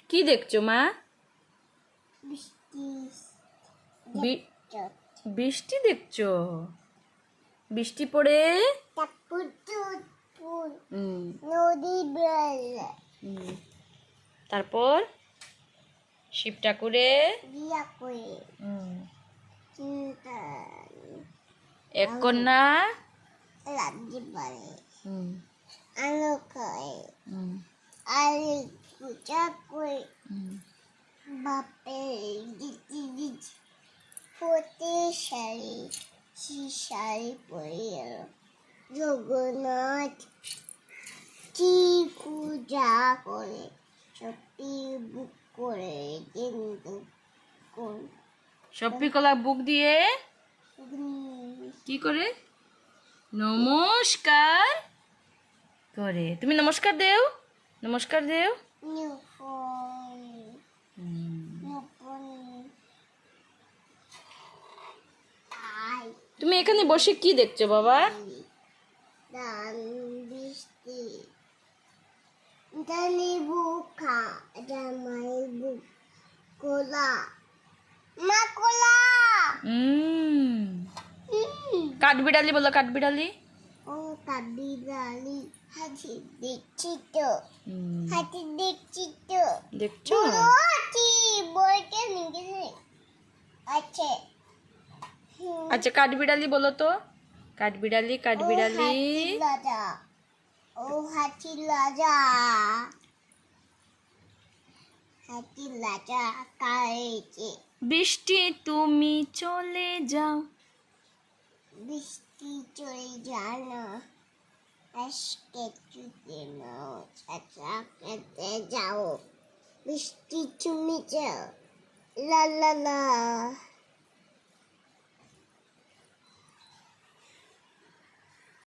কি দেখছো মা? বৃষ্টি দেখছো? বৃষ্টি পড়ে তারপর শিব ঠাকুরে এক কন্যা আলো খায় আর পূজা করে বাপের পতি শাড়ি পরে জগন্নাথ কি পূজা করে সত্যি বুক করে কিন্তু সপ্পি কলা বুক দিয়ে কি করে নমস্কার করে। তুমি নমস্কার দেও, নমস্কার দেও। তুমি এখানে বসে কি দেখছো বাবা? বৃষ্টি বুকা বুক কোলা মা কোলা কাঠবিড়ালি বলো, কাঠবিড়ালি। ও কাঠবিড়ালি হাতি দেখছি তো, হাতি দেখছি তো। দেখছো? হাতি বইটা নিয়ে আছে। আচ্ছা কাঠবিড়ালি বলো তো, কাঠবিড়ালি কাঠবিড়ালি। ও হাতি রাজা, হাতি রাজা কাছে বৃষ্টি তুমি চলে যাও, বৃষ্টি চলে জানো আজকে চুতে নাও চাচা খেতে যাও, বৃষ্টি তুমি যাও লা লা লা।